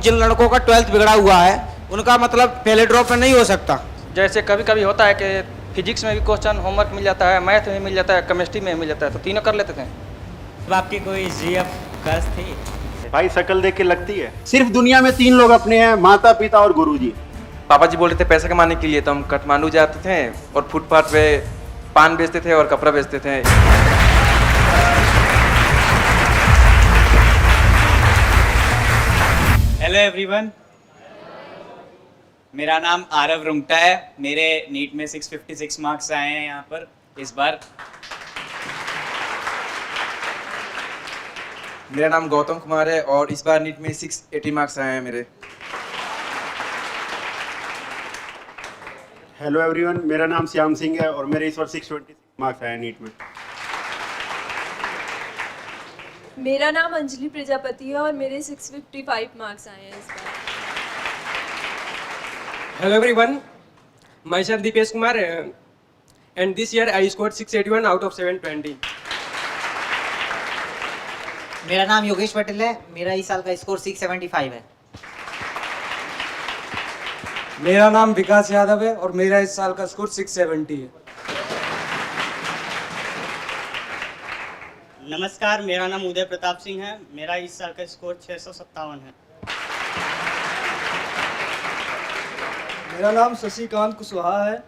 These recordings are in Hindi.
जिन लड़कों का 12th बिगड़ा हुआ है उनका मतलब पहले ड्रॉप में नहीं हो सकता। जैसे कभी कभी होता है कि फिजिक्स में भी क्वेश्चन होमवर्क मिल जाता है, मैथ में मिल जाता है, केमिस्ट्री में मिल जाता है, तो तीनों कर लेते थे। आपकी कोई जीएफ गर्ल्स थी? भाई शक्ल देख के लगती है। सिर्फ दुनिया में 3 लोग अपने हैं, माता पिता और गुरुजी। पापा जी बोल रहे थे पैसा कमाने के लिए, तो हम काठमांडू जाते थे और फुटपाथ पे पान बेचते थे और कपड़ा बेचते थे। हेलो एवरीवन, मेरा नाम आरव रुंगटा है। मेरे नीट में 656 मार्क्स आए हैं यहाँ पर इस बार। मेरा नाम गौतम कुमार है और इस बार नीट में 680 मार्क्स आए हैं मेरे। हेलो एवरीवन, मेरा नाम श्याम सिंह है और मेरे इस बार 626 मार्क्स आए नीट में। मेरा नाम अंजलि प्रजापति है और मेरे 655 मार्क्स आए हैं इस बार। Hello everyone, myself Dipesh Kumar and this year I scored 681 out of 720. मेरा नाम योगेश पटेल है। मेरा इस साल का स्कोर 675 है। मेरा नाम विकास यादव है और मेरा इस साल का स्कोर 670 है। नमस्कार, मेरा नाम उदय प्रताप सिंह है। मेरा इस साल का स्कोर 657 है। मेरा नाम शशिकांत कुशवाहा है।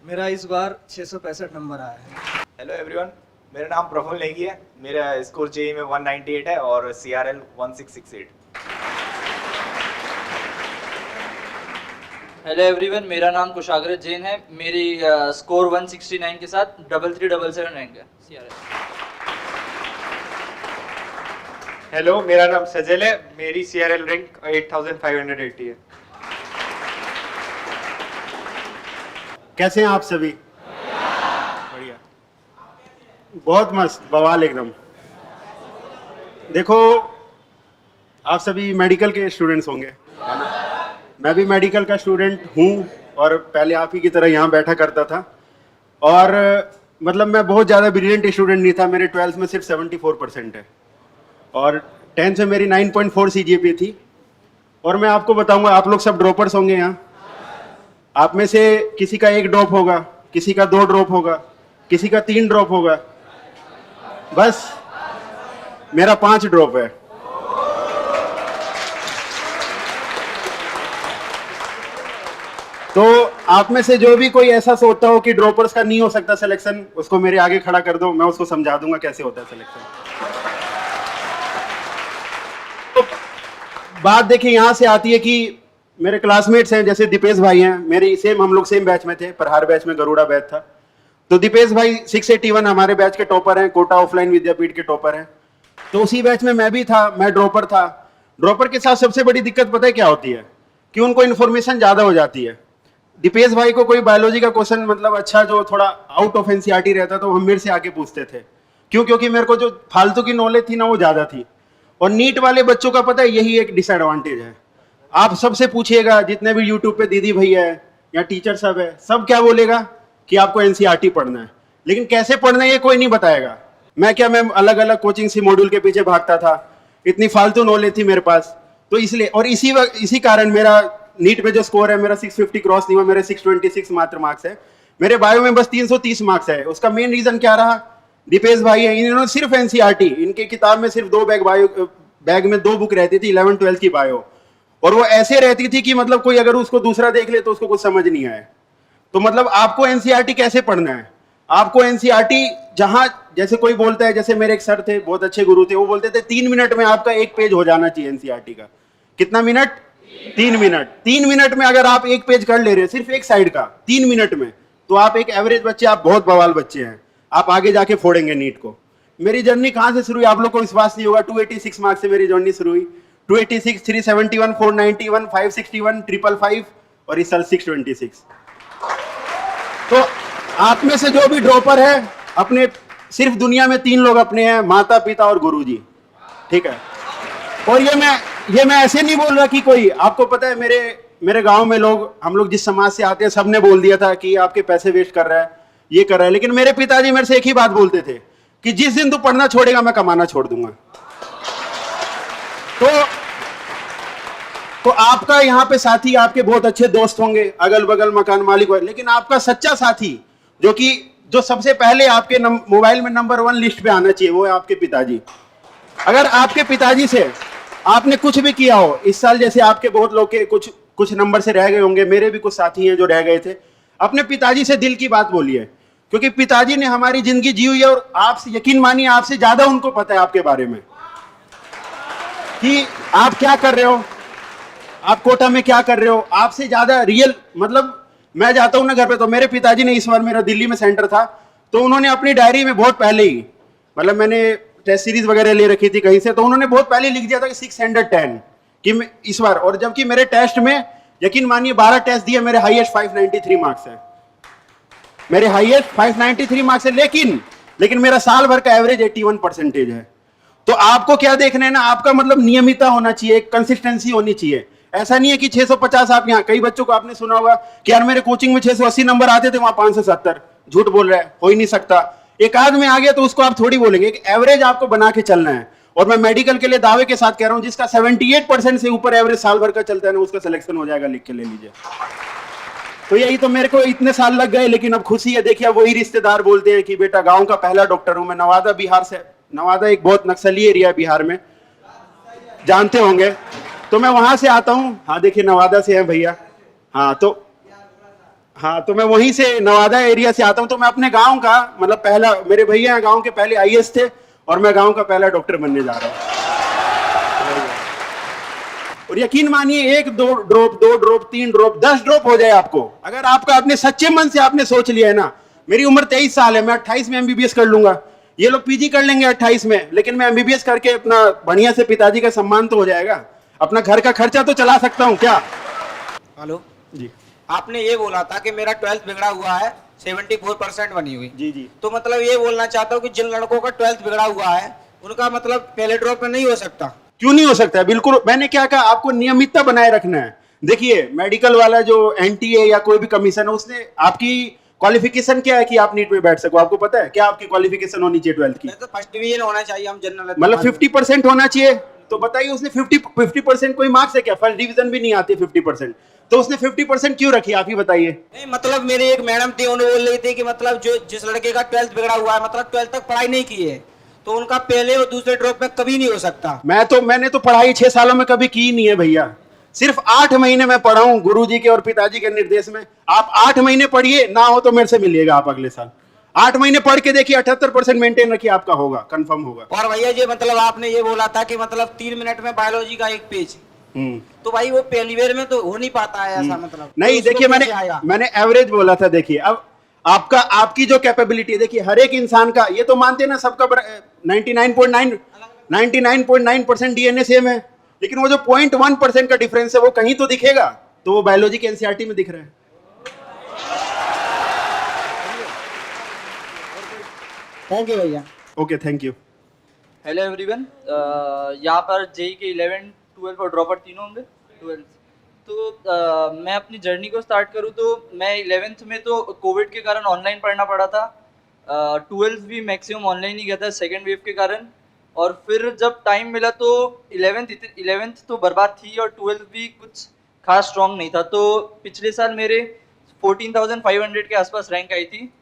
मेरा इस बार 665 नंबर आया है। हेलो एवरीवन, मेरा नाम प्रफुल्ल नेगी है। मेरा स्कोर जेई में 198 है और सीआरएल 1668। हेलो एवरीवन, मेरा नाम कुशाग्रत जैन है। मेरी स्कोर 169 के साथ 3377 रैंक है सीआरएल। हेलो, मेरा नाम सजल है। मेरी सीआरएल रैंक 8580 है। कैसे हैं आप सभी? बढ़िया, बहुत मस्त, बवाल एकदम। देखो, आप सभी मेडिकल के स्टूडेंट्स होंगे, है ना? मैं भी मेडिकल का स्टूडेंट हूँ और पहले आप ही की तरह यहाँ बैठा करता था। और मतलब मैं बहुत ज़्यादा ब्रिलियंट स्टूडेंट नहीं था। मेरे 12th में सिर्फ 74% है और 10th में मेरी 9.4 CGPA थी। और मैं आपको बताऊंगा, आप लोग सब ड्रॉपर्स होंगे यहाँ। आप में से किसी का 1 ड्रॉप होगा, किसी का 2 ड्रॉप होगा, किसी का 3 ड्रॉप होगा। बस मेरा 5 ड्रॉप है। तो आप में से जो भी कोई ऐसा सोचता हो कि ड्रॉपर्स का नहीं हो सकता सिलेक्शन, उसको मेरे आगे खड़ा कर दो, मैं उसको समझा दूंगा कैसे होता है सिलेक्शन। तो बात देखिए यहाँ से आती है कि मेरे क्लासमेट्स हैं, जैसे दीपेश भाई हैं, मेरी हम लोग सेम बैच में थे, प्रहार बैच में गरुड़ा बैच था। तो दीपेश भाई 681 हमारे बैच के टॉपर हैं, कोटा ऑफलाइन विद्यापीठ के टॉपर हैं। तो उसी बैच में मैं भी था, मैं ड्रॉपर था। ड्रॉपर के साथ सबसे बड़ी दिक्कत पता है क्या होती है? कि उनको इन्फॉर्मेशन ज़्यादा हो जाती है। दीपेश भाई को कोई बायोलॉजी का क्वेश्चन मतलब अच्छा जो थोड़ा आउट ऑफ एनसीईआरटी रहता तो हम मेरे से आके पूछते थे। क्यों? क्योंकि मेरे को जो फालतू की नॉलेज थी ना वो ज़्यादा थी। और नीट वाले बच्चों का पता है यही एक डिसएडवांटेज है। आप सबसे पूछिएगा, जितने भी यूट्यूब पे दीदी भैया है या टीचर सब है, सब क्या बोलेगा कि आपको एनसीईआरटी पढ़ना है, लेकिन कैसे पढ़ना है ये कोई नहीं बताएगा। मैं अलग अलग कोचिंग सी मॉड्यूल के पीछे भागता था, इतनी फालतू नॉलेज थी मेरे पास। तो इसलिए और इसी कारण मेरा नीट में जो स्कोर है, मेरा 650 क्रॉस नहीं हुआ, मेरे 626 मात्र मार्क्स है। मेरे बायो में बस 330 मार्क्स है। उसका मेन रीजन क्या रहा? दीपेश भाई है, इन्होंने सिर्फ एनसीईआरटी, इनकी किताब में सिर्फ 2 बैग में 2 बुक रहती थी, 11th 12th की बायो, और वो ऐसे रहती थी कि मतलब कोई अगर उसको दूसरा देख ले तो उसको कुछ समझ नहीं आए। तो मतलब आपको एनसीईआरटी कैसे पढ़ना है? आपको एनसीईआरटी जहां, जैसे कोई बोलता है, जैसे मेरे एक सर थे, बहुत अच्छे गुरु थे, वो बोलते थे 3 मिनट में आपका 1 पेज हो जाना चाहिए एनसीईआरटी का। कितना मिनट? 3 मिनट। 3 मिनट में अगर आप 1 पेज कर ले रहे हैं सिर्फ एक साइड का 3 मिनट में, तो आप एक एवरेज बच्चे, आप बहुत बवाल बच्चे हैं, आप आगे जाके फोड़ेंगे नीट को। मेरी जर्नी कहां से शुरू हुई आप लोग को विश्वास नहीं होगा। 286 मार्क्स से मेरी जर्नी शुरू हुई। 286, 371, 491, 561, 555 और इस साल 626। तो आप में से जो भी ड्रॉपर है, अपने सिर्फ दुनिया में 3 लोग अपने हैं, माता पिता और गुरुजी, ठीक है। और ये मैं ऐसे नहीं बोल रहा कि कोई, आपको पता है मेरे गांव में लोग, हम लोग जिस समाज से आते हैं, सबने बोल दिया था कि आपके पैसे वेस्ट कर रहा है, ये कर रहा है। लेकिन मेरे पिताजी मेरे से एक ही बात बोलते थे कि जिस दिन तू पढ़ना छोड़ेगा मैं कमाना छोड़ दूंगा। तो आपका यहाँ पे साथी आपके बहुत अच्छे दोस्त होंगे, अगल बगल मकान मालिक हो, लेकिन आपका सच्चा साथी जो सबसे पहले आपके मोबाइल में नंबर 1 लिस्ट पे आना चाहिए, वो है आपके पिताजी। अगर आपके पिताजी से आपने कुछ भी किया हो इस साल, जैसे आपके बहुत लोग के कुछ नंबर से रह गए होंगे, मेरे भी कुछ साथी हैं जो रह गए थे, अपने पिताजी से दिल की बात बोलिए, क्योंकि पिताजी ने हमारी जिंदगी जी हुई है और आपसे यकीन मानिए आपसे ज्यादा उनको पता है आपके बारे में कि आप क्या कर रहे हो, आप कोटा में क्या कर रहे हो, आपसे ज्यादा रियल। मतलब मैं जाता हूं ना घर पे, तो मेरे पिताजी ने इस बार, मेरा दिल्ली में सेंटर था, तो उन्होंने अपनी डायरी में बहुत पहले ही, मतलब मैंने टेस्ट सीरीज वगैरह ले रखी थी कहीं से, तो उन्होंने बहुत पहले लिख दिया था कि 610 कि मैं इस बार, और जबकि मेरे टेस्ट में यकीन मानिए 12 टेस्ट दिए, मेरे हाईएस्ट 593 मार्क्स है, मेरे हाईएस्ट 593 मार्क्स है, लेकिन मेरा साल भर का एवरेज 81% है। तो आपको क्या देखना है ना, आपका मतलब नियमितता होना चाहिए, कंसिस्टेंसी होनी चाहिए। ऐसा नहीं है कि 650 आप यहाँ, कई बच्चों को आपने सुना होगा कि यार मेरे कोचिंग में 680 नंबर आते थे, वहां 570, झूठ बोल रहा है, हो ही नहीं सकता। एक आध में आ गया तो उसको आप थोड़ी बोलेंगे, एक एवरेज आपको बना के चलना है। और मैं मेडिकल के लिए दावे के साथ कह रहा हूं, जिसका 78% से ऊपर एवरेज साल भर का चलता है ना, उसका सिलेक्शन हो जाएगा, लिख के ले लीजिए। तो यही तो, मेरे को इतने साल लग गए, लेकिन अब खुशी है। देखिए वही रिश्तेदार बोलते हैं कि बेटा गांव का पहला डॉक्टर हूं मैं, नवादा बिहार से, नवादा एक बहुत नक्सली एरिया है बिहार में, जानते होंगे, तो मैं वहां से आता हूं। हाँ देखिए नवादा से है भैया, हाँ तो मैं वहीं से नवादा एरिया से आता हूं, तो मैं अपने गांव का मतलब पहला, मेरे भैया गांव के पहले आईएएस थे और मैं गांव का पहला डॉक्टर बनने जा रहा हूं। और यकीन मानिए 1 2 ड्रॉप 2 ड्रॉप 3 ड्रॉप 10 ड्रॉप हो जाए आपको, अगर आपका अपने सच्चे मन से आपने सोच लिया है ना। मेरी उम्र 23 साल है, मैं 28 में एमबीबीएस कर लूंगा, ये लोग पीजी कर लेंगे 28 में, लेकिन मैं एमबीबीएस करके अपना बढ़िया से पिताजी का सम्मान तो हो जाएगा, अपना घर का खर्चा तो चला सकता हूं क्या। हेलो जी, आपने ये बोला था कि मेरा 12th बिगड़ा हुआ है, 74% बनी हुई। जी जी, तो मतलब ये बोलना चाहता हूँ कि जिन लड़कों का 12th बिगड़ा हुआ है, उनका मतलब पहले ड्रॉप में नहीं हो सकता। क्यों नहीं हो सकता है, बिल्कुल। मैंने क्या कहा, आपको नियमितता बनाए रखना है। देखिए मेडिकल वाला जो एनटीए या कोई भी कमीशन है, उसने आपकी क्वालिफिकेशन क्या है कि आप नीट में बैठ सको, आपको पता है क्या आपकी क्वालिफिकेशन होनी चाहिए 12th की? तो फर्स्ट डिवीजन होना चाहिए, हम जनरल मतलब 50% होना चाहिए। तो बताइए उसने 50% कोई मार्क्स है क्या? फर्स्ट डिवीजन भी नहीं आती 50%, तो उसने 50% क्यों रखी, आप ही बताइए। नहीं मतलब मेरी एक मैडम थी, उन्होंने बोल रही थी कि मतलब जो जिस लड़के का 12th बिगड़ा हुआ है, मतलब 12th तक पढ़ाई नहीं की है, तो उनका पहले और दूसरे ड्रॉप में कभी नहीं हो सकता। मैंने तो पढ़ाई 6 सालों में कभी की नहीं है भैया, सिर्फ 8 महीने में पढ़ा हूं गुरुजी के और पिताजी के निर्देश में। आप 8 महीने पढ़िए, ना हो तो मेरे से मिलिएगा आप अगले साल। 8 महीने पढ़ के देखिए, 78% मेंटेन रखिए, आपका होगा, कंफर्म होगा। और भैया जी मतलब आपने ये बोला था कि मतलब 3 मिनट में बायोलॉजी का 1 पेज, तो भाई वो पहली बार में तो हो नहीं पाता है ऐसा, मतलब नहीं। तो देखिए मैंने एवरेज बोला था। देखिए अब आपकी जो कैपेबिलिटी है, देखिए हर एक इंसान का, ये तो मानते हैं ना सबका 99.9% डीएनए सेम है, लेकिन वो जो 0.1% का डिफरेंस है वो कहीं तो दिखेगा, तो वो बायोलॉजी के एनसीईआरटी में दिख रहा है। थैंक यू भैया। Okay thank you. Hello everyone, यहाँ पर जेई के 11, 12 और ड्रॉपर तीनों होंगे 12th। तो मैं अपनी जर्नी को स्टार्ट करूँ तो मैं 11th में तो कोविड के कारण ऑनलाइन पढ़ना पड़ा था, 12th भी मैक्सिमम ऑनलाइन ही गया था सेकेंड वेव के कारण, और फिर जब टाइम मिला तो 11th तो बर्बाद थी और 12th भी कुछ खास स्ट्रॉन्ग नहीं था। तो पिछले साल मेरे 14,500 के आसपास रैंक आई थी,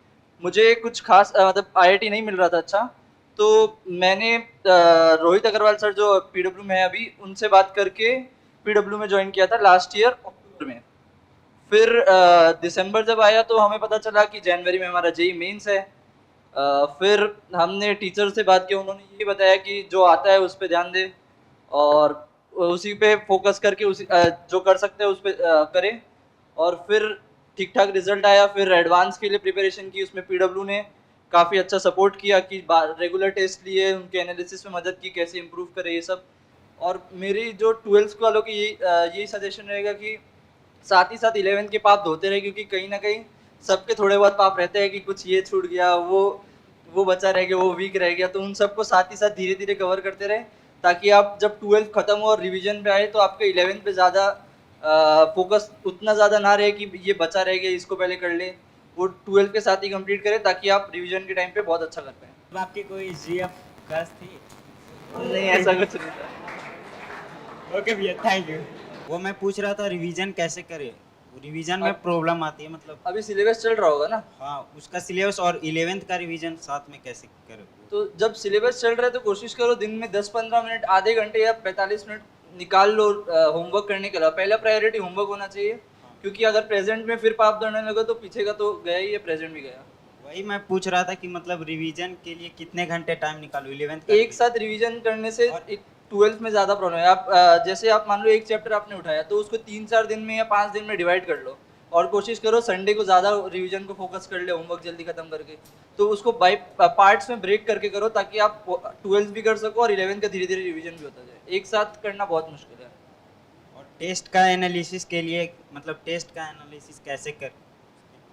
मुझे कुछ खास मतलब आईआईटी नहीं मिल रहा था अच्छा, तो मैंने रोहित अग्रवाल सर जो पीडब्ल्यू में है अभी, उनसे बात करके पीडब्ल्यू में ज्वाइन किया था लास्ट ईयर अक्टूबर में। फिर दिसंबर जब आया तो हमें पता चला कि जनवरी में हमारा जेई मेंस है। फिर हमने टीचर से बात की, उन्होंने ये बताया कि जो आता है उस पर ध्यान दे और उसी पे फोकस करके उसी जो कर सकते हैं उस पर करें। और फिर ठीक ठाक रिजल्ट आया। फिर एडवांस के लिए प्रिपरेशन की, उसमें पीडब्ल्यू ने काफ़ी अच्छा सपोर्ट किया कि रेगुलर टेस्ट लिए, उनके एनालिसिस में मदद की, कैसे इम्प्रूव करें ये सब। और मेरी जो 12th वालों की यही सजेशन रहेगा कि साथ ही साथ 11th के पाप धोते रहे, क्योंकि कहीं ना कहीं सबके थोड़े बहुत पाप रहते हैं कि कुछ ये छूट गया, वो बचा रह गया, वो वीक रह गया, तो उन सबको साथ ही साथ धीरे धीरे कवर करते रहे, ताकि आप जब 12th खत्म हो और रिवीजन पे आए तो आपके 11th पे ज़्यादा फोकस उतना ज़्यादा ना रहे कि ये बचा रह गया इसको पहले कर ले, वो 12th के साथ ही कंप्लीट करें ताकि आप रिवीजन के टाइम पे बहुत अच्छा कर पाएँ। आपकी कोई जीएफ क्लास थी? नहीं ऐसा कुछ नहीं था। ओके भैया, थैंक यू। वो मैं पूछ रहा था रिवीजन कैसे करे, रिवीजन में प्रॉब्लम आती है मतलब। अभी सिलेबस चल रहा होगा ना, हाँ, उसका सिलेबस और 11th का रिवीजन साथ में कैसे करे? तो जब सिलेबस चल रहा है तो कोशिश करो दिन में 10-15 मिनट, आधे घंटे या 45 मिनट निकाल लो होमवर्क करने के अलावा। पहला प्रायोरिटी होमवर्क होना चाहिए, क्योंकि अगर प्रेजेंट में फिर पाप दौड़ने लगे तो पीछे का तो गया ही है, प्रेजेंट भी गया। वही मैं पूछ रहा था कि मतलब रिवीजन के लिए कितने घंटे टाइम निकालूं 11th का? एक साथ रिवीजन करने से 12th में ज़्यादा प्रॉब्लम है। आप जैसे आप मान लो एक चैप्टर आपने उठाया तो उसको 3-4 दिन में या 5 दिन में डिवाइड कर लो, और कोशिश करो संडे को ज़्यादा रिवीजन को फोकस कर ले, होमवर्क जल्दी खत्म करके। तो उसको बाय पार्ट्स में ब्रेक करके करो, ताकि आप 12th भी कर सको और 11th का धीरे धीरे रिवीजन भी होता जाए। एक साथ करना बहुत मुश्किल है। और टेस्ट का एनालिसिस के लिए मतलब टेस्ट का एनालिसिस कैसे कर?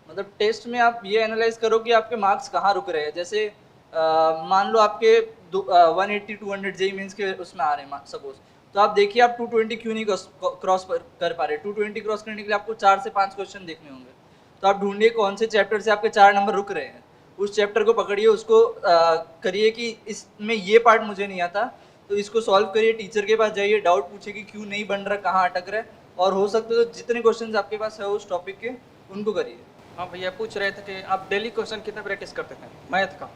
मतलब टेस्ट में आप ये एनालाइज करो कि आपके मार्क्स कहाँ रुक रहे हैं। जैसे मान लो आपके 180-200 जेई मींस के उसमें आ रहे हैं सपोज, तो आप देखिए आप 220 क्यों नहीं क्रॉस कर पा रहे। 220 क्रॉस करने के लिए आपको 4 से 5 क्वेश्चन देखने होंगे, तो आप ढूंढिए कौन से चैप्टर से आपके 4 नंबर रुक रहे हैं, उस चैप्टर को पकड़िए, उसको करिए कि इसमें ये पार्ट मुझे नहीं आता तो इसको सॉल्व करिए। टीचर के पास जाइए, डाउट पूछिए कि क्यों नहीं बन रहा, कहाँ अटक रहा है, और हो सकते तो जितने क्वेश्चन आपके पास है उस टॉपिक के उनको करिए। हाँ भैया, पूछ रहे थे कि आप डेली क्वेश्चन कितना प्रैक्टिस करते थे मैथ का?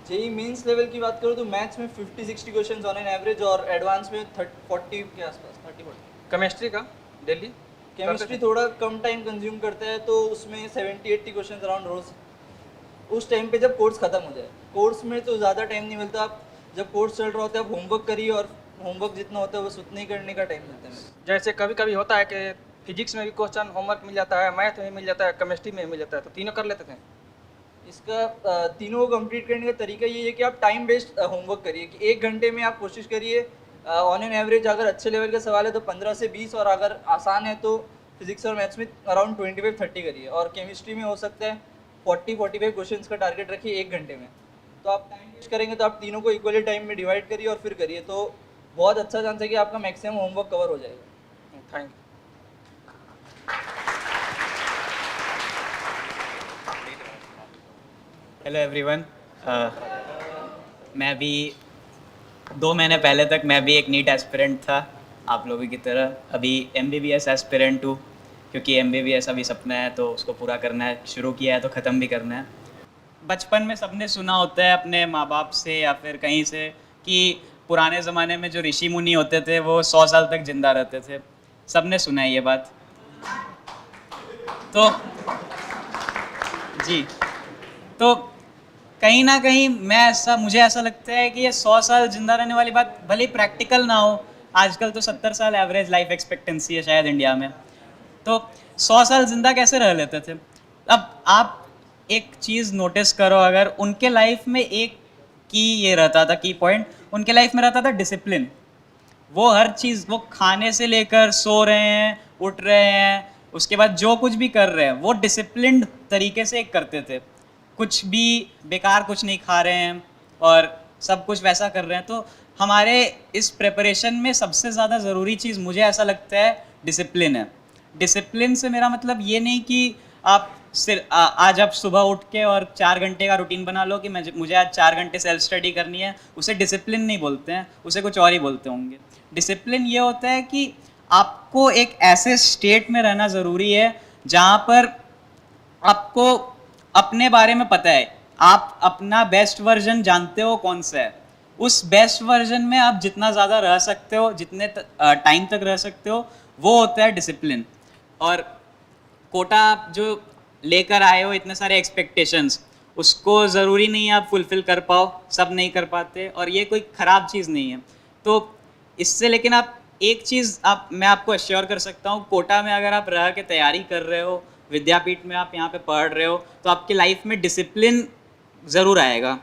जेई मींस लेवल की बात करूँ तो मैथ्स में 50-60 क्वेश्चन ऑन एन एवरेज, और एडवांस में 40 के आसपास, 30-40। केमिस्ट्री का डेली? केमिस्ट्री थोड़ा कम टाइम कंज्यूम करता है, तो उसमें 70-80 क्वेश्चन अराउंड रोज, उस टाइम पे जब कोर्स खत्म हो जाए। कोर्स में तो ज़्यादा टाइम नहीं मिलता, आप जब कोर्स चल रहा होता है आप होमवर्क करिए, और होमवर्क जितना होता है बस उतना ही करने का टाइम मिलता है। जैसे कभी कभी होता है कि फिजिक्स में भी क्वेश्चन होमवर्क मिल जाता है, मैथ में मिल जाता है, केमिस्ट्री में मिल जाता है, तो तीनों कर लेते थे। इसका तीनों को कंप्लीट करने का तरीका ये है कि आप टाइम बेस्ड होमवर्क करिए, कि 1 घंटे में आप कोशिश करिए ऑन एन एवरेज, अगर अच्छे लेवल का सवाल है तो 15 से 20, और अगर आसान है तो फिजिक्स और मैथ्स में अराउंड 25-30 करिए, और केमिस्ट्री में हो सकता है 40-45 क्वेश्चन का टारगेट रखिए 1 घंटे में। तो आप टाइम वेस्ट करेंगे तो आप तीनों को इक्वली टाइम में डिवाइड करिए और फिर करिए, तो बहुत अच्छा चांस है कि आपका मैक्सिमम होमवर्क कवर हो जाएगा। Thank you. हेलो एवरीवन, मैं भी 2 महीने पहले तक मैं भी एक नीट एस्पिरेंट था आप लोगों की तरह। अभी MBBS एस्पिरेंट हूँ, क्योंकि MBBS अभी सपना है तो उसको पूरा करना है, शुरू किया है तो ख़त्म भी करना है। बचपन में सबने सुना होता है अपने माँ बाप से या फिर कहीं से कि पुराने ज़माने में जो ऋषि मुनि होते थे वो 100 साल तक ज़िंदा रहते थे। सबने सुना है ये बात। तो जी, तो कहीं ना कहीं मुझे ऐसा लगता है कि ये 100 साल जिंदा रहने वाली बात भले ही प्रैक्टिकल ना हो, आजकल तो 70 साल एवरेज लाइफ एक्सपेक्टेंसी है शायद इंडिया में, तो 100 साल जिंदा कैसे रह लेते थे। अब आप एक चीज़ नोटिस करो, अगर उनके लाइफ में एक ये रहता था, की पॉइंट उनके लाइफ में रहता था डिसिप्लिन। वो हर चीज़, वो खाने से लेकर सो रहे हैं, उठ रहे हैं, उसके बाद जो कुछ भी कर रहे हैं वो डिसिप्लिन्ड तरीके से करते थे, कुछ भी बेकार कुछ नहीं खा रहे हैं और सब कुछ वैसा कर रहे हैं। तो हमारे इस प्रिपरेशन में सबसे ज़्यादा ज़रूरी चीज़ मुझे ऐसा लगता है डिसिप्लिन है। डिसिप्लिन से मेरा मतलब ये नहीं कि आप आज आप सुबह उठ के और 4 घंटे का रूटीन बना लो कि मुझे आज 4 घंटे सेल्फ स्टडी करनी है, उसे डिसिप्लिन नहीं बोलते हैं, उसे कुछ और ही बोलते होंगे। डिसिप्लिन ये होता है कि आपको एक ऐसे स्टेट में रहना ज़रूरी है जहाँ पर आपको अपने बारे में पता है, आप अपना बेस्ट वर्जन जानते हो कौन सा है, उस बेस्ट वर्जन में आप जितना ज़्यादा रह सकते हो, जितने टाइम तक रह सकते हो, वो होता है डिसिप्लिन। और कोटा आप जो लेकर आए हो, इतने सारे एक्सपेक्टेशंस, उसको ज़रूरी नहीं है आप फुलफ़िल कर पाओ, सब नहीं कर पाते, और ये कोई ख़राब चीज़ नहीं है। तो इससे लेकिन आप एक चीज़ मैं आपको अश्योर कर सकता हूँ, कोटा में अगर आप रह के तैयारी कर रहे हो, विद्यापीठ में आप यहाँ पे पढ़ रहे हो, तो आपकी लाइफ में डिसिप्लिन ज़रूर आएगा।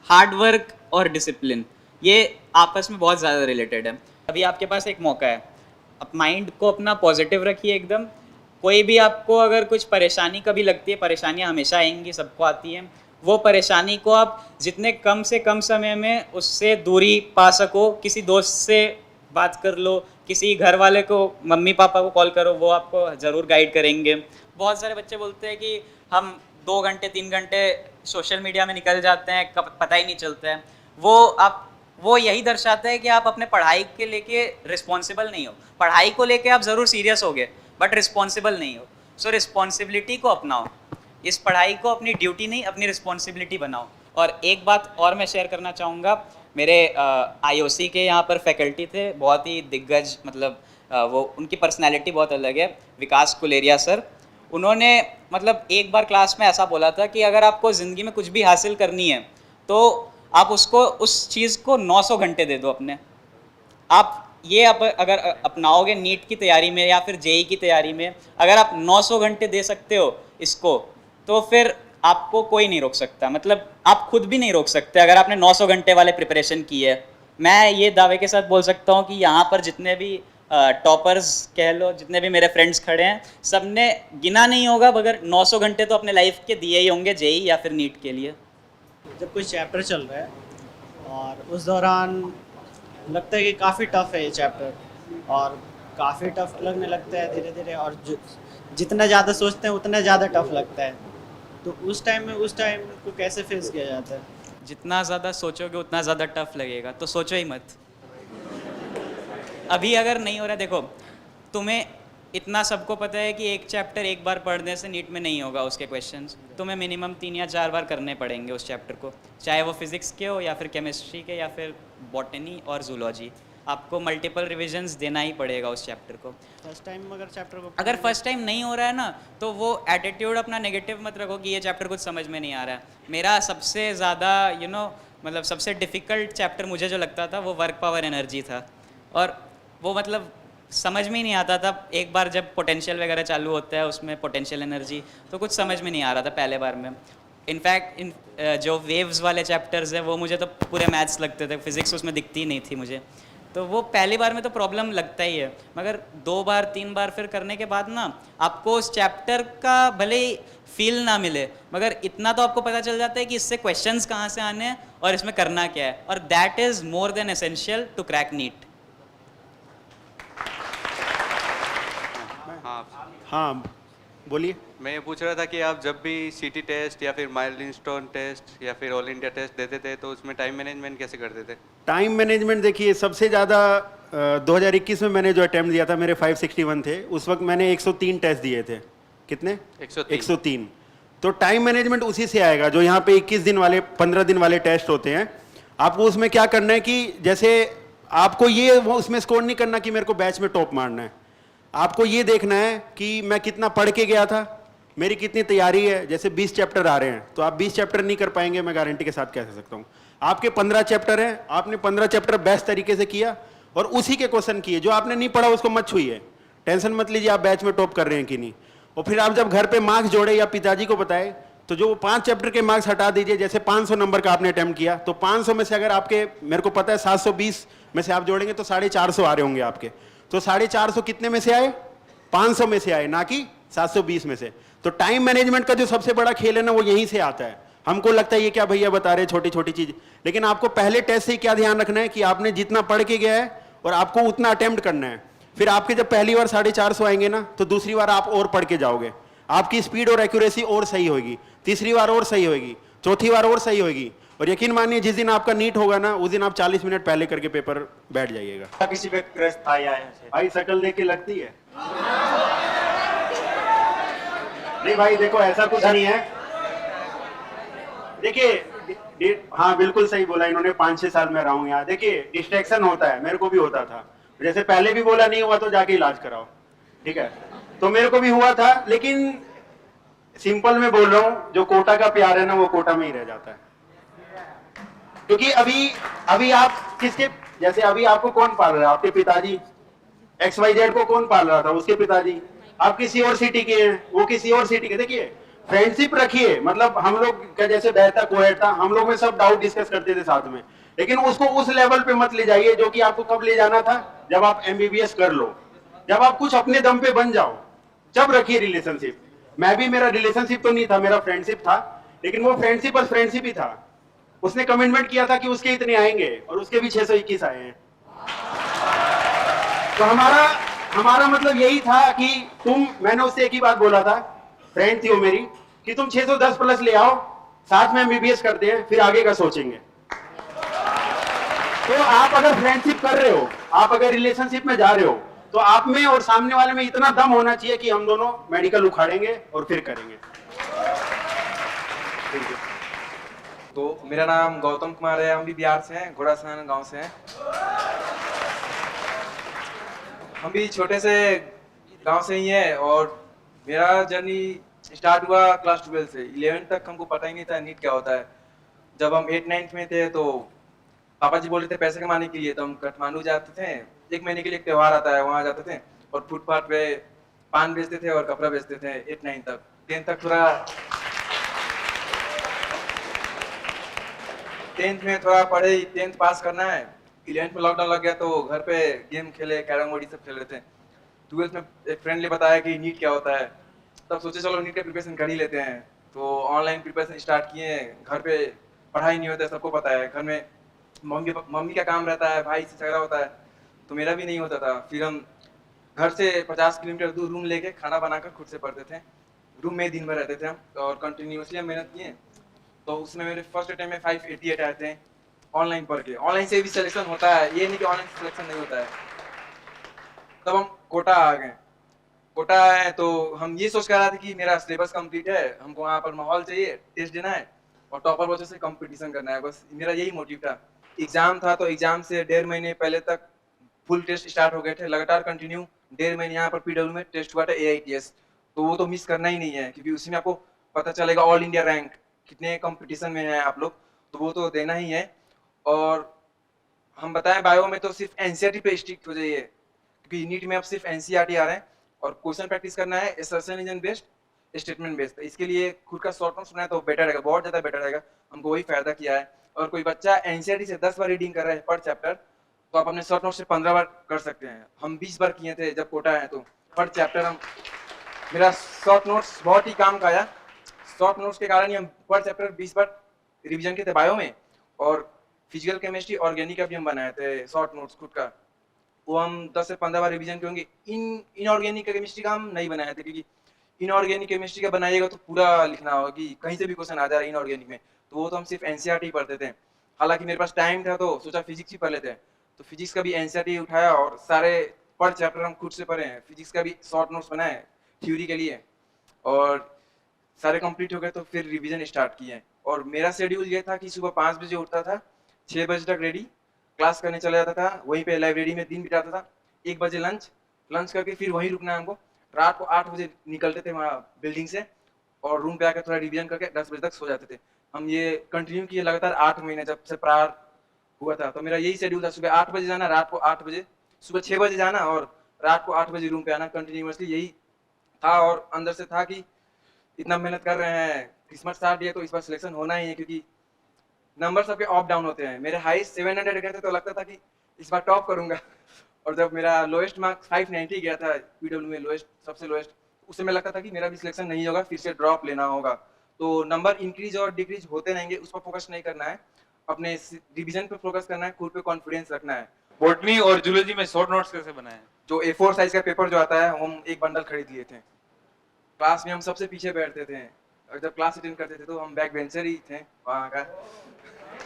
हार्ड वर्क और डिसिप्लिन ये आपस में बहुत ज़्यादा रिलेटेड है। अभी आपके पास एक मौका है, आप माइंड को अपना पॉजिटिव रखिए एकदम। कोई भी आपको अगर कुछ परेशानी कभी लगती है, परेशानियाँ हमेशा आएंगी, सबको आती हैं, वो परेशानी को आप जितने कम से कम समय में उससे दूरी पा सको, किसी दोस्त से बात कर लो, किसी घर वाले को, मम्मी पापा को कॉल करो, वो आपको ज़रूर गाइड करेंगे। बहुत सारे बच्चे बोलते हैं कि हम 2 घंटे 3 घंटे सोशल मीडिया में निकल जाते हैं, पता ही नहीं चलता है। वो यही दर्शाता है कि आप अपने पढ़ाई के लेके रिस्पॉन्सिबल नहीं हो। पढ़ाई को लेके आप ज़रूर सीरियस होगे बट रिस्पॉन्सिबल नहीं हो। सो रिस्पॉन्सिबिलिटी को अपनाओ, इस पढ़ाई को अपनी ड्यूटी नहीं अपनी रिस्पॉन्सिबिलिटी बनाओ। और एक बात और मैं शेयर करना चाहूँगा, मेरे IOC के यहाँ पर फैकल्टी थे, बहुत ही दिग्गज, मतलब वो उनकी पर्सनैलिटी बहुत अलग है, विकास कुलेरिया सर। उन्होंने मतलब एक बार क्लास में ऐसा बोला था कि अगर आपको ज़िंदगी में कुछ भी हासिल करनी है तो आप उसको उस चीज़ को 900 घंटे दे दो अपने। आप ये अगर अपनाओगे नीट की तैयारी में या फिर JEE की तैयारी में, अगर आप 900 घंटे दे सकते हो इसको, तो फिर आपको कोई नहीं रोक सकता। मतलब आप खुद भी नहीं रोक सकते अगर आपने 900 घंटे वाले प्रिपरेशन की है। मैं ये दावे के साथ बोल सकता हूँ कि यहाँ पर जितने भी टॉपर्स कह लो, जितने भी मेरे फ्रेंड्स खड़े हैं, सब ने गिना नहीं होगा मगर 900 घंटे तो अपने लाइफ के दिए ही होंगे JEE या फिर नीट के लिए। जब कोई चैप्टर चल रहा है और उस दौरान लगता है कि काफ़ी टफ है ये चैप्टर, और काफ़ी टफ लगने लगता है धीरे धीरे, और जितना ज़्यादा सोचते हैं उतना ज़्यादा टफ लगता है। तो उस टाइम को कैसे फेस किया जाता है? जितना ज़्यादा सोचोगे उतना ज़्यादा टफ लगेगा, तो सोचो ही मत। अभी अगर नहीं हो रहा, देखो तुम्हें इतना सबको पता है कि एक चैप्टर एक बार पढ़ने से नीट में नहीं होगा, उसके क्वेश्चंस तुम्हें मिनिमम 3 या 4 बार करने पड़ेंगे उस चैप्टर को, चाहे वो फिज़िक्स के हो या फिर केमिस्ट्री के या फिर बॉटनी और जूलॉजी। आपको मल्टीपल रिविजन्स देना ही पड़ेगा उस चैप्टर को। फर्स्ट टाइम अगर चैप्टर को अगर फर्स्ट टाइम नहीं हो रहा है ना, तो वो एटीट्यूड अपना नेगेटिव मत रखो कि ये चैप्टर कुछ समझ में नहीं आ रहा है। मेरा सबसे ज़्यादा मतलब सबसे डिफ़िकल्ट चैप्टर मुझे जो लगता था वो वर्क पावर एनर्जी था, और वो मतलब समझ में ही नहीं आता था। एक बार जब पोटेंशियल वगैरह चालू होता है उसमें पोटेंशियल एनर्जी, तो कुछ समझ में नहीं आ रहा था पहले बार में। इनफैक्ट जो वेव्स वाले चैप्टर्स हैं वो मुझे तो पूरे मैथ्स लगते थे, फिज़िक्स उसमें दिखती ही नहीं थी मुझे। तो वो पहली बार में तो प्रॉब्लम लगता ही है, मगर 2 बार 3 बार फिर करने के बाद ना आपको उस चैप्टर का भले ही फील ना मिले, मगर इतना तो आपको पता चल जाता है कि इससे क्वेश्चंस कहाँ से आने हैं और इसमें करना क्या है, और that is more than essential to crack NEET. हाँ बोलिए। मैं ये पूछ रहा था कि आप जब भी CT टेस्ट या फिर माइलस्टोन टेस्ट या फिर ऑल इंडिया टेस्ट देते थे तो उसमें टाइम मैनेजमेंट कैसे करते थे? टाइम मैनेजमेंट देखिए, सबसे ज़्यादा 2021 में मैंने जो अटेम्प्ट दिया था मेरे 561 थे, उस वक्त मैंने 103 टेस्ट दिए थे। कितने? 103। तो टाइम मैनेजमेंट उसी से आएगा जो यहाँ पे 21 दिन वाले 15 दिन वाले टेस्ट होते हैं। आपको उसमें क्या करना है कि जैसे आपको ये वो उसमें स्कोर नहीं करना कि मेरे को बैच में टॉप मारना है। आपको ये देखना है कि मैं कितना पढ़ के गया था, मेरी कितनी तैयारी है। जैसे 20 चैप्टर आ रहे हैं तो आप 20 चैप्टर नहीं कर पाएंगे, मैं गारंटी के साथ कह सकता हूँ। आपके 15 चैप्टर हैं, आपने 15 चैप्टर बेस्ट तरीके से किया और उसी के क्वेश्चन किए। जो आपने नहीं पढ़ा उसको मत छुइए, टेंशन मत लीजिए आप बैच में टॉप कर रहे हैं कि नहीं। और फिर आप जब घर पे मार्क्स जोड़े या पिताजी को बताए तो जो 5 चैप्टर के मार्क्स हटा दीजिए। जैसे 500 नंबर का आपने अटेम्प्ट किया तो 500 में से अगर आपके, मेरे को पता है 720 में से आप जोड़ेंगे तो 450 आ रहे होंगे आपके, तो 450 कितने में से आए? 500 में से आए, ना कि 720 में से। तो टाइम मैनेजमेंट का जो सबसे बड़ा खेल है ना वो यहीं से आता है। हमको लगता है ये क्या भैया बता रहे छोटी छोटी चीज, लेकिन आपको पहले टेस्ट से ही क्या ध्यान रखना है कि आपने जितना पढ़ के गया है और आपको उतना अटेम्प्ट करना है। फिर आपके जब पहली बार 450 आएंगे ना तो दूसरी बार आप और पढ़ के जाओगे, आपकी स्पीड और एक्यूरेसी और सही होगी, तीसरी बार और सही होगी, चौथी बार और सही होगी। और यकीन मानिए जिस दिन आपका नीट होगा ना उस दिन आप 40 मिनट पहले करके पेपर बैठ जाइएगा। किसी पे क्रश था या भाई शक्ल देख के लगती है? नहीं भाई देखो ऐसा कुछ नहीं है। देखिए हाँ बिल्कुल सही बोला इन्होंने, 5-6 साल में रहा हूँ यहाँ। देखिए डिस्ट्रैक्शन होता है, मेरे को भी होता था। जैसे पहले भी बोला नहीं हुआ तो जाके इलाज कराओ, ठीक है। तो मेरे को भी हुआ था, लेकिन सिंपल में बोल रहा हूँ जो कोटा का प्यार है ना वो कोटा में ही रह जाता है। क्योंकि अभी आप किसके, जैसे अभी आपको कौन पाल रहा है? आपके पिताजी। XYZ को कौन पाल रहा था? उसके पिताजी। आप किसी और सिटी के हैं, वो किसी और सिटी के। देखिए फ्रेंडशिप रखिए, मतलब हम लोग का जैसे बैठता कोहेट था, हम लोग में सब डाउट डिस्कस करते थे साथ में, लेकिन उसको उस लेवल पे मत ले जाइए जो कि आपको कब ले जाना था, जब आप MBBS कर लो, जब आप कुछ अपने दम पे बन जाओ, जब रखिए रिलेशनशिप। मैं भी, मेरा रिलेशनशिप तो नहीं था, मेरा फ्रेंडशिप था, लेकिन वो फ्रेंडशिप बस फ्रेंडशिप ही था। उसने कमिटमेंट किया था कि उसके इतने आएंगे और उसके भी 621 आए हैं। तो हमारा मतलब यही था कि मैंने उससे एक ही बात बोला था, फ्रेंड थी वो मेरी, कि तुम 610 प्लस ले आओ, साथ में MBBS करते हैं, फिर आगे का सोचेंगे। तो आप अगर फ्रेंडशिप कर रहे हो, आप अगर रिलेशनशिप में जा रहे हो, तो आप में और सामने वाले में इतना दम होना चाहिए कि हम दोनों मेडिकल उखाड़ेंगे और फिर करेंगे। तो मेरा नाम गौतम कुमार है, हम भी बिहार से हैं, घोड़ासान गांव से हैं। हम भी छोटे से गांव से ही हैं और मेरा जर्नी स्टार्ट हुआ क्लास 12 से। 11 तक हमको पता ही नहीं था नीट क्या होता है। जब हम 8-9 में थे तो पापा जी बोले थे पैसे कमाने के लिए, तो हम काठमांडू जाते थे। 1 महीने के लिए एक त्योहार आता है, वहाँ जाते थे और फुटपाथ पे पान बेचते थे और कपड़ा बेचते थे 8-9 तक। 10 तक थोड़ा 10th में थोड़ा पढ़े, 10th पास करना है। 11th में लॉकडाउन लग गया तो घर पे गेम खेले, कैरम बोर्ड सब खेल रहे थे। 12th में एक फ्रेंड ने बताया कि नीट क्या होता है, तब सोचे चलो नीट का प्रिपरेशन कर ही लेते हैं। तो ऑनलाइन प्रिपरेशन स्टार्ट किए। घर पे पढ़ाई नहीं होता है, सबको पता है। घर में मम्मी का काम रहता है, भाई से झगड़ा होता है, तो मेरा भी नहीं होता था। फिर हम घर से 50 किलोमीटर दूर रूम लेके खाना बनाकर खुद से पढ़ते थे। रूम में दिन भर रहते थे हम और कंटिन्यूसली हम मेहनत किए। तो उसमें मेरे फर्स्ट अटेम्प्ट में 588 आए थे ऑनलाइन पढ़ के। ऑनलाइन से भी सिलेक्शन होता है, ये नहीं कि ऑनलाइन सिलेक्शन नहीं होता है। तब हम कोटा आ गए। कोटा आए तो हम ये सोच कर रहे थे कि मेरा सिलेबस कंप्लीट है, हमको वहाँ पर माहौल चाहिए, टेस्ट देना है और टॉपर बच्चों से कंपटीशन करना है, बस मेरा यही मोटिव था। एग्जाम था तो एग्जाम से 1.5 महीने पहले तक फुल टेस्ट स्टार्ट हो गए थे, लगातार कंटिन्यू 1.5 महीने यहाँ पर पीडब्ल्यू में टेस्ट हुआ था AITS। तो वो तो मिस करना ही नहीं है, क्योंकि उसी में आपको पता चलेगा ऑल इंडिया रैंक कितने कंपटीशन में है आप लोग, तो वो तो देना ही है। और हम बताएं बायो में तो सिर्फ NCERT पे स्टिक हो जाइए, क्योंकि नीट में अब सिर्फ NCERT आ रहे हैं और क्वेश्चन प्रैक्टिस करना है assertion engine based, statement based. इसके लिए खुद का शॉर्ट नोट्स बनाए तो बेटर रहेगा, बहुत ज्यादा बेटर रहेगा। हमको वही फायदा किया है। और कोई बच्चा NCERT से 10 बार रीडिंग कर रहा है पर चैप्टर, तो आप अपने शॉर्ट नोट से 15 बार कर सकते हैं। हम 20 बार किए थे जब कोटा है, तो पर चैप्टर हम मेरा शॉर्ट नोट्स बहुत ही काम का आया। शॉर्ट नोट्स के कारण ही हम पर चैप्टर 20 बार रिवीजन किए थे बायो में। और फिजिकल केमिस्ट्री ऑर्गेनिक का भी हम बनाए थे शॉर्ट नोट्स खुद का, वो हम 10 से 15 बार रिवीजन करेंगे। इनऑर्गेनिक केमिस्ट्री का हम नहीं बनाए थे, क्योंकि इनऑर्गेनिक केमिस्ट्री का बनाइएगा तो पूरा लिखना होगा कि कहीं से भी क्वेश्चन आ जा रहा है इनऑर्गेनिक में, तो वो तो हम सिर्फ NCERT ही पढ़ते थे। हालांकि मेरे पास टाइम था तो सोचा फिजिक्स ही पढ़ लेते हैं, तो फिजिक्स का भी NCERT उठाया और सारे पर चैप्टर हम खुद से पढ़े हैं। फिजिक्स का भी शॉर्ट नोट्स बनाए थ्योरी के लिए और सारे कंप्लीट हो गए, तो फिर रिवीजन स्टार्ट किए। और मेरा शेड्यूल ये था कि सुबह 5 बजे उठता था, 6 बजे तक रेडी, क्लास करने चला जाता था, वहीं पे लाइब्रेरी में दिन बिताता था। 1 बजे लंच करके फिर वहीं रुकना है हमको। रात को 8 बजे निकलते थे वहाँ बिल्डिंग से और रूम पे आकर थोड़ा रिवीजन करके 10 बजे तक सो जाते थे। हम ये कंटिन्यू किए लगातार 8 महीने, जब से प्रार हुआ था। तो मेरा यही शेड्यूल था, सुबह 8 बजे जाना, रात को 8 बजे, सुबह 6 बजे जाना और रात को 8 बजे रूम पे आना। कंटिन्यूसली यही था और अंदर से था कि इतना मेहनत कर रहे हैं, किस्मत साथ दिए तो इस बार सिलेक्शन होना ही है, क्योंकि नंबर सबके अप डाउन होते हैं। मेरे हाईएस्ट 700 गए थे तो लगता था कि इस बार टॉप करूंगा, और जब मेरा लोएस्ट मार्क्स 590 गया था पीडब्ल्यू में, लोएस्ट सबसे लोएस्ट, उस समय लगता था कि मेरा भी सिलेक्शन नहीं होगा, फिर से ड्रॉप लेना होगा। तो नंबर इंक्रीज और डिक्रीज होते रहेंगे, उस पर फोकस नहीं करना है, अपने रिवीजन पे फोकस करना है, खुद पे कॉन्फिडेंस रखना है। बॉटनी और जूलॉजी में शॉर्ट नोट्स कैसे बनाए? जो A4 साइज का पेपर जो आता है, हम एक बंडल खरीद लिए थे। क्लास में हम सबसे पीछे बैठते थे, और जब क्लास अटेंड करते थे तो हम बैक बेंचर ही थे वहाँ का,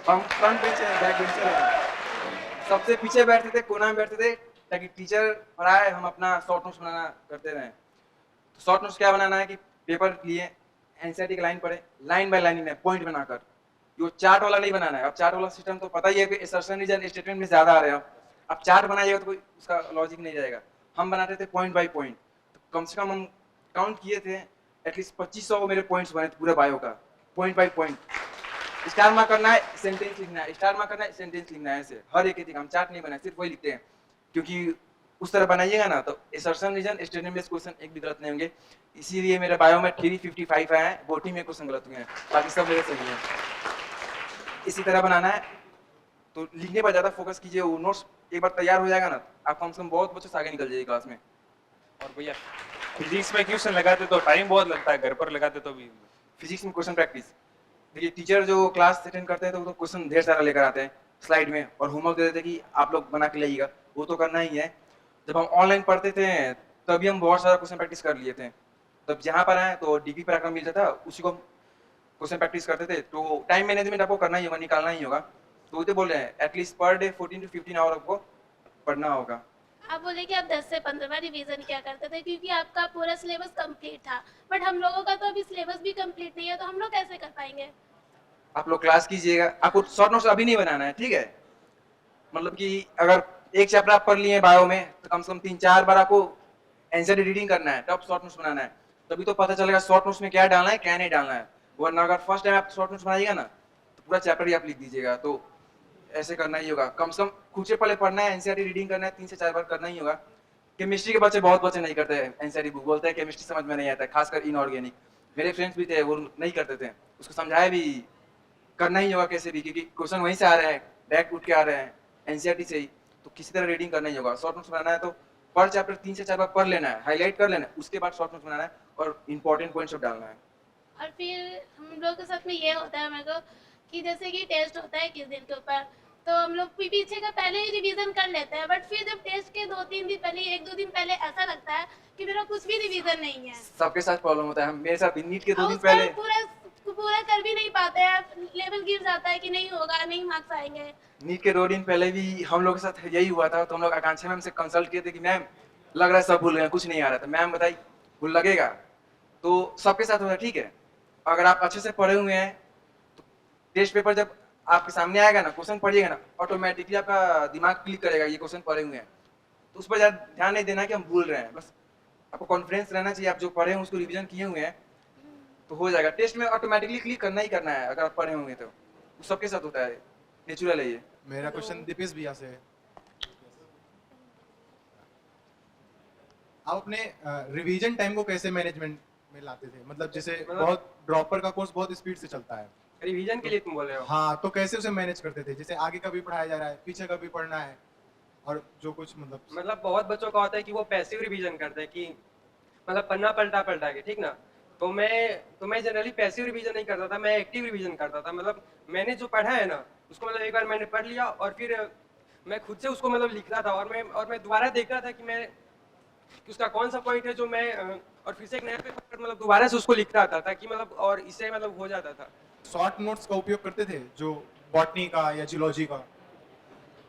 हम फ्रंट बेंचर बैक बेंचर सबसे पीछे बैठते थे, कोना में बैठते थे, ताकि टीचर पढ़ाए हम अपना शॉर्ट नोट्स बनाना करते रहे। तो शॉर्ट नोट्स क्या बनाना है कि पेपर लिए NCERT की लाइन पढ़े, लाइन बाय लाइन में पॉइंट बनाकर, जो चार्ट वाला नहीं बनाना है। अब चार्ट वाला सिस्टम तो पता ही है कि असर्शन रीजन स्टेटमेंट में ज्यादा आ रहे हैं, अब चार्ट बनाइएगा तो कोई उसका लॉजिक नहीं जाएगा। हम बनाते थे पॉइंट बाय पॉइंट, तो कम से कम हम काउंट किए थे एटलीस्ट 2500 मेरे पॉइंट्स बने थे पूरे बायो का, point by point. Star mark करना है, सेंटेंस लिखना है, स्टार मार्क करना है, सेंटेंस लिखना है, ऐसे हर एक हम चार्ट नहीं बनाए, सिर्फ वही लिखते हैं, क्योंकि उस तरह बनाइएगा ना तो assertion reason statement based question एक भी गलत नहीं होंगे। इसीलिए मेरे बायो में 355 आए हैं, बोटी में क्वेश्चन गलत हुए हैं, बाकी सब मेरे सही हैं। इसी तरह बनाना है, तो लिखने पर ज्यादा फोकस कीजिए। वो नोट्स एक बार तैयार हो जाएगा ना, आप कम से कम बहुत बच्चों से आगे निकल जाइए क्लास में। और भैया फिजिक्स में क्वेश्चन लगाते तो टाइम बहुत लगता है, घर पर लगाते तो भी। फिजिक्स में क्वेश्चन प्रैक्टिस, देखिए टीचर जो क्लास अटेंड करते हैं तो वो तो क्वेश्चन ढेर सारा लेकर आते हैं स्लाइड में, और होमवर्क दे देते हैं कि आप लोग बना के लाइएगा, वो तो करना ही है। जब हम ऑनलाइन पढ़ते थे तभी हम बहुत सारा क्वेश्चन प्रैक्टिस कर लिए थे। तब जहाँ पर आए तो DP पराक्रम मिलता था, उसी को क्वेश्चन प्रैक्टिस करते थे। तो टाइम मैनेजमेंट आपको करना ही होगा, निकालना ही होगा। तो वो तो बोल रहे हैं at least per day 14 to 15 our आपको पढ़ना होगा। आप बोले कि आप 10 से 15 रिवीजन क्या करते थे क्योंकि आपका पूरा सिलेबस कंप्लीट था, बट हम लोगों का तो अभी सिलेबस भी कंप्लीट नहीं है, तो हम लोग कैसे कर पाएंगे? आप लोग क्लास कीजिएगा, आपको शॉर्ट नोट्स अभी नहीं बनाना है, ठीक है? मतलब कि अगर एक चैप्टर आप पढ़ लिए बायो में तो कम से कम 3-4 बार आपको एनसीईआरटी रीडिंग करना है, तब शॉर्ट नोट्स बनाना है, तभी तो पता चलेगा शॉर्ट नोट्स में क्या डालना है क्या नहीं डालना है। वरना अगर फर्स्ट टाइम आप शॉर्ट नोट्स बनाइएगा ना तो पूरा चैप्टर ही आप लिख दीजिएगा, तो ऐसे करना ही होगा। कम से कम खुद से पहले पढ़ना है, एनसीईआरटी रीडिंग करना है, 3 से 4 बार करना ही होगा। केमिस्ट्री के बच्चे बहुत बच्चे नहीं करते हैं एनसीईआरटी बुक, बोलते हैं केमिस्ट्री समझ में नहीं आता है, खासकर इनऑर्गेनिक। मेरे फ्रेंड्स भी थे वो नहीं करते थे, उसको समझाया भी करना ही होगा कैसे भी, क्योंकि क्वेश्चन वहीं से आ रहे हैं, डायरेक्ट उठ के आ रहे हैं एनसीईआरटी से ही, तो किसी तरह रीडिंग करना ही होगा। शॉर्ट नोट्स बनाना है तो पर चैप्टर 3 से 4 बार पढ़ लेना है, हाईलाइट कर लेना है, उसके बाद शॉर्ट नोट्स बनाना है और इंपॉर्टेंट पॉइंट्स सब डालना है। और फिर हम लोग के साथ में ये होता है मेरे को कि जैसे कि टेस्ट होता है किस दिन के ऊपर, तो हम लोग पीछे का पहले ही रिवीजन कर लेते हैं, बट फिर जब टेस्ट के 2-3 दिन पहले 1-2 दिन पहले ऐसा लगता है कि मेरा कुछ भी रिवीजन नहीं है। सबके साथ प्रॉब्लम होता है, मेरे साथ नीट के 2 और दिन उस टाइम पहले पूरा कर भी नहीं पाते हैं, लेवल गिर जाता है कि नहीं होगा, नहीं मार्क्स आएंगे। नीट के 2 दिन पहले भी हम लोग के साथ यही हुआ था, तो हम लोग आकांक्षा मैम से कंसल्ट किए थे कि मैम लग रहा है सब भूल गए, कुछ नहीं आ रहा था। मैम बताई भूल लगेगा, तो सबके साथ होता है, ठीक है? अगर आप अच्छे से पढ़े हुए हैं तो टेस्ट पेपर जब आपके सामने आएगा ना, क्वेश्चन पढ़िएगा ना, ऑटोमेटिकली आपका दिमाग क्लिक करेगा ये क्वेश्चन पढ़े हुए हैं, तो उस पर ज़्यादा ध्यान नहीं देना कि हम भूल रहे हैं। बस आपको कॉन्फिडेंस रहना चाहिए, आप जो पढ़े हैं उसको रिवीजन किए हुए हैं तो हो जाएगा। टेस्ट में ऑटोमेटिकली क्लिक करना ही करना है अगर आप पढ़े होंगे तो, सबके साथ होता है, नेचुरल है ये। मेरा क्वेश्चन दीपेश भैया से है। आप अपने रिवीजन टाइम को कैसे मैनेजमेंट में लाते थे? मतलब जैसे बहुत ड्रॉपर का कोर्स बहुत स्पीड से चलता है, रिवीजन के लिए तुम बोल रहे हो? हाँ, तो कैसे उसे मैनेज करते थे? जैसे आगे का भी पढ़ाया जा रहा है, पीछे का भी पढ़ना है, और जो कुछ मतलब बहुत बच्चों का होता है कि वो पैसिव रिवीजन करते हैं कि मतलब पन्ना पलटा पलटा के, ठीक ना? तो मैं जनरली पैसिव रिवीजन नहीं करता था, मैं एक्टिव रिवीजन करता था। मतलब मैंने जो पढ़ा है ना उसको मतलब एक बार मैंने पढ़ लिया और फिर मैं खुद से उसको मतलब लिख रहा था, और मैं दोबारा देख रहा था कि उसका कौन सा पॉइंट है जो मैं और फिर से एक नया पेपर मतलब दोबारा से उसको लिख रहा था ताकि मतलब और इससे मतलब हो जाता था। शॉर्ट नोट्स का उपयोग करते थे जो बॉटनी का या जियोलॉजी का?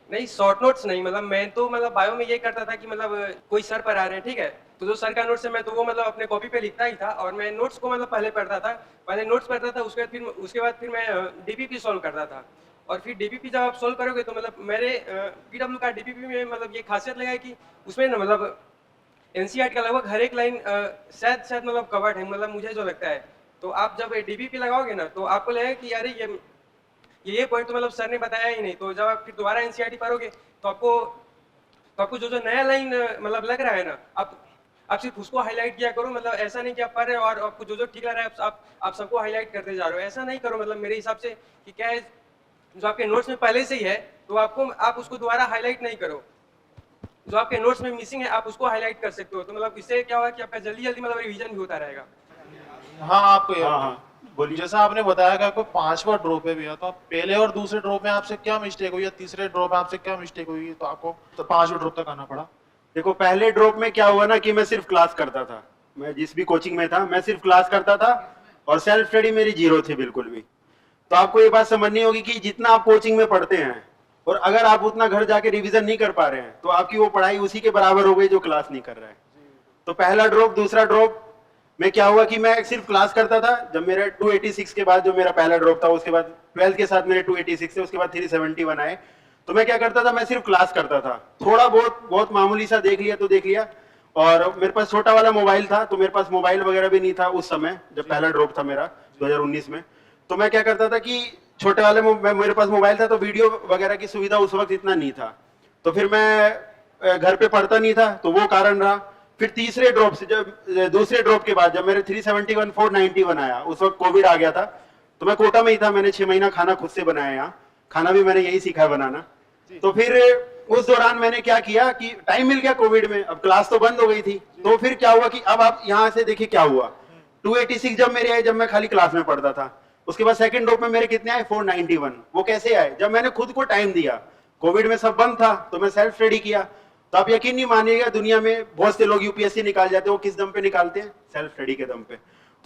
नहीं, शॉर्ट नोट्स नहीं, मतलब मैं तो मतलब बायो में ये करता था कि मतलब कोई सर पर आ रहे हैं, ठीक है, तो जो सर का नोट्स है मैं तो वो मतलब अपने कॉपी पे लिखता ही था, और मैं नोट्स को मतलब पहले पढ़ता था, उसके बाद फिर मैं डीपीपी सॉल्व करता था। और फिर डीपीपी जब आप सॉल्व करोगे तो मतलब मेरे पीडब्ल्यू का डीपीपी में मतलब ये खासियत लगा है कि उसमें ना मतलब एनसीईआरटी का लगभग हर एक लाइन शायद मतलब कवर्ड है, मतलब मुझे जो लगता है। तो आप जब डीपीपी लगाओगे ना तो आपको लगेगा कि अरे ये पॉइंट तो मतलब सर ने बताया ही नहीं, तो जब आप फिर दोबारा एनसीईआरटी पढ़ोगे तो आपको जो नया लाइन मतलब लग रहा है ना, आप सिर्फ उसको हाईलाइट किया करो। मतलब ऐसा नहीं कि आप पढ़ रहे हो और आपको जो ठीक लग रहा है आप सबको हाईलाइट करते जा रहे हो, ऐसा नहीं करो। मतलब मेरे हिसाब से कि क्या है, जो आपके नोट्स में पहले से ही है तो आप उसको दोबारा हाईलाइट नहीं करो, जो आपके नोट्स में मिसिंग है आप उसको हाईलाइट कर सकते हो। तो मतलब इससे क्या होगा कि आपका जल्दी मतलब रिवीजन भी होता रहेगा। हाँ, आप बोलिए। जैसा आपने बताया कि आपको 5 बार ड्रॉप है भैया, तो आप पहले और दूसरे ड्रॉप में आपसे क्या मिस्टेक हुई या तीसरे ड्रॉप में आपसे क्या मिस्टेक हुई तो आपको तो 5 ड्रॉप तक आना पड़ा? देखो, पहले ड्रॉप में क्या हुआ ना कि मैं सिर्फ क्लास करता था, मैं जिस भी कोचिंग में था मैं सिर्फ क्लास करता था और सेल्फ स्टडी मेरी जीरो थी बिल्कुल भी। तो आपको ये बात समझनी होगी कि जितना आप कोचिंग में पढ़ते हैं और अगर आप उतना घर जाके रिवीजन नहीं कर पा रहे हैं तो आपकी वो पढ़ाई उसी के बराबर हो गई जो क्लास नहीं कर रहा है। तो पहला ड्रॉप, दूसरा ड्रॉप में क्या हुआ कि मैं सिर्फ क्लास करता था। जब मेरे 286 के बाद जो मेरा पहला ड्रॉप था, उसके बाद 12th के साथ मेरे 286 थे, उसके बाद 371 आए, तो मैं क्या करता था, मैं सिर्फ क्लास करता था। थोड़ा बहुत मामूली सा देख लिया तो देख लिया। और मेरे पास छोटा वाला मोबाइल था, तो मेरे पास मोबाइल वगैरह भी नहीं था उस समय जब पहला ड्रॉप था मेरा 2019 में। तो मैं क्या करता था कि छोटे वाले मेरे पास मोबाइल था तो वीडियो वगैरह की सुविधा उस वक्त इतना नहीं था, तो फिर मैं घर पे पढ़ता नहीं था, तो वो कारण रहा। फिर तीसरे ड्रॉप से, जब दूसरे ड्रॉप के बाद जब मेरे 371 491 आया, उस वक्त कोविड आ गया था, तो मैं कोटा में ही था। मैंने 6 महीना खाना खुद से बनाया, यहाँ खाना भी मैंने यही सीखा बनाना। तो फिर उस दौरान मैंने क्या किया कि टाइम मिल गया कोविड में, अब क्लास तो बंद हो गई थी, तो फिर क्या हुआ कि अब आप यहाँ से देखिए क्या हुआ। 286 जब मेरे आए, जब मैं खाली क्लास में पढ़ता था। उसके बाद सेकंड ड्रॉप में मेरे कितने आए, 491। वो कैसे आए? जब मैंने खुद को टाइम दिया, कोविड में सब बंद था तो मैं सेल्फ स्टडी किया। तो आप यकीन नहीं मानिएगा, दुनिया में बहुत से लोग यूपीएससी निकाल जाते हैं, वो किस दम पे निकालते हैं? सेल्फ स्टडी के दम पे।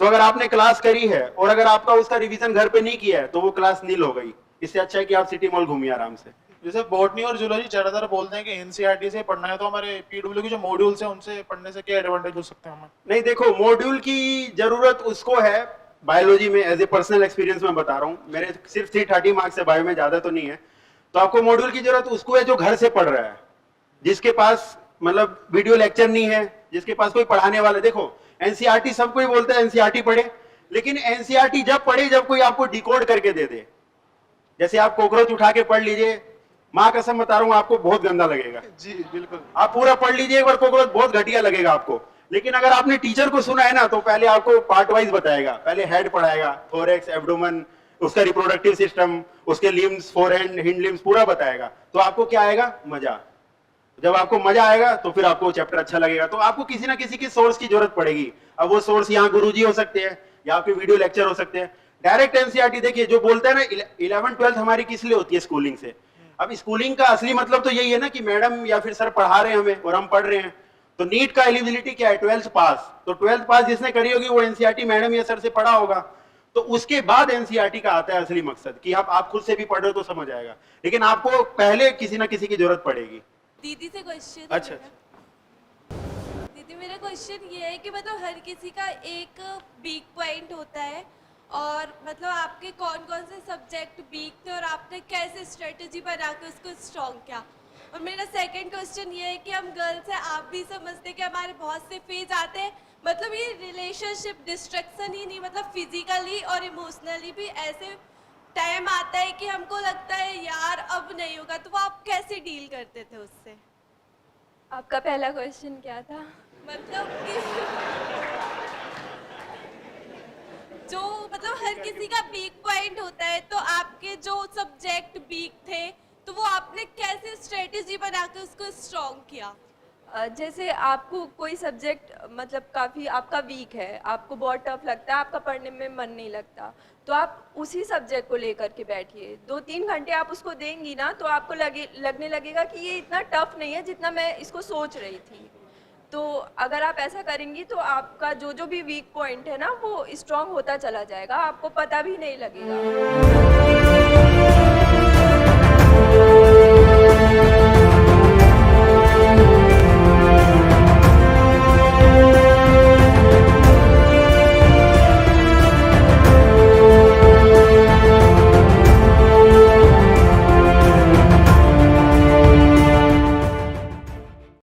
तो अगर आपने क्लास करी है और अगर आपका उसका रिवीजन घर पे नहीं किया है तो वो क्लास नील हो गई, इससे अच्छा है कि आप सिटी मॉल घूमिए आराम से। जैसे बॉटनी और जूलॉजी ज्यादातर बोलते हैं कि एनसीईआरटी से पढ़ना है, तो हमारे पीडब्ल्यू के जो मॉड्यूल्स हैं उनसे पढ़ने से क्या एडवांटेज हो सकते हैं हमें? नहीं देखो, मॉड्यूल की जरूरत उसको है बायोलॉजी में, एज ए पर्सनल एक्सपीरियंस मैं बता रहा हूँ, मेरे सिर्फ 330 मार्क्स है बायो में, ज्यादा तो नहीं है। तो आपको मॉड्यूल की जरूरत उसको है जो घर से पढ़ रहा है, जिसके पास मतलब वीडियो लेक्चर नहीं है, जिसके पास कोई पढ़ाने वाला। देखो एनसीईआरटी सबको ही बोलता है एनसीईआरटी पढ़े, लेकिन एनसीईआरटी जब पढ़े जब कोई आपको डिकोड करके दे दे। जैसे आप कॉकरोच उठा के पढ़ लीजिए, माँ कसम बता रहा हूँ आपको बहुत गंदा लगेगा। जी बिल्कुल, आप पूरा पढ़ लीजिए एक बार कॉकरोच, बहुत घटिया लगेगा आपको। लेकिन अगर आपने टीचर को सुना है ना, तो पहले आपको पार्ट वाइज बताएगा, पहले हेड पढ़ाएगा, थोरेक्स, एब्डोमेन, उसका रिप्रोडक्टिव सिस्टम, उसके लिम्स, फोरहैंड, हिंड लिम्स पूरा बताएगा। तो आपको क्या आएगा? मजा। जब आपको मजा आएगा तो फिर आपको चैप्टर अच्छा लगेगा। तो आपको किसी ना किसी के सोर्स की जरूरत पड़ेगी। अब वो सोर्स यहाँ गुरुजी हो सकते हैं या आपके वीडियो लेक्चर हो सकते हैं। डायरेक्ट एनसीईआरटी देखिए जो बोलता है ना, 11th 12th हमारी किस लिए होती है? स्कूलिंग से। अब स्कूलिंग का असली मतलब तो यही है ना कि मैडम या फिर सर पढ़ा रहे हैं हमें और हम पढ़ रहे हैं। तो नीट का एलिजिबिलिटी क्या है? 12th पास। तो 12th पास जिसने करी होगी वो एनसीईआरटी मैडम या सर से पढ़ा होगा। तो उसके बाद एनसीईआरटी का आता है असली मकसद कि आप खुद से भी पढ़ रहे हो तो समझ आएगा, लेकिन आपको पहले किसी ना किसी की जरूरत पड़ेगी। दीदी से क्वेश्चन। अच्छा, दीदी मेरा क्वेश्चन ये है कि मतलब हर किसी का एक वीक पॉइंट होता है, और मतलब आपके कौन कौन से सब्जेक्ट वीक थे और आपने कैसे स्ट्रेटजी बना के उसको स्ट्रॉन्ग किया। और मेरा सेकंड क्वेश्चन ये है कि हम गर्ल्स हैं, आप भी समझते हैं कि हमारे बहुत से फेज आते हैं, मतलब ये रिलेशनशिप डिस्ट्रैक्शन ही नहीं, मतलब फिजिकली और इमोशनली भी ऐसे टाइम आता है कि हमको लगता है यार अब नहीं होगा, तो वो आप कैसे डील करते थे उससे? आपका पहला क्वेश्चन क्या था? मतलब कि जो मतलब हर किसी का वीक पॉइंट होता है, तो आपके जो सब्जेक्ट वीक थे तो वो आपने कैसे स्ट्रेटेजी बना के उसको स्ट्रॉन्ग किया? जैसे आपको कोई सब्जेक्ट मतलब काफ़ी आपका वीक है, आपको बहुत टफ लगता है, आपका पढ़ने में मन नहीं लगता, तो आप उसी सब्जेक्ट को लेकर के बैठिए। 2-3 घंटे आप उसको देंगी ना तो आपको लगने लगेगा कि ये इतना टफ नहीं है जितना मैं इसको सोच रही थी। तो अगर आप ऐसा करेंगी तो आपका जो भी वीक पॉइंट है ना वो स्ट्रॉन्ग होता चला जाएगा, आपको पता भी नहीं लगेगा।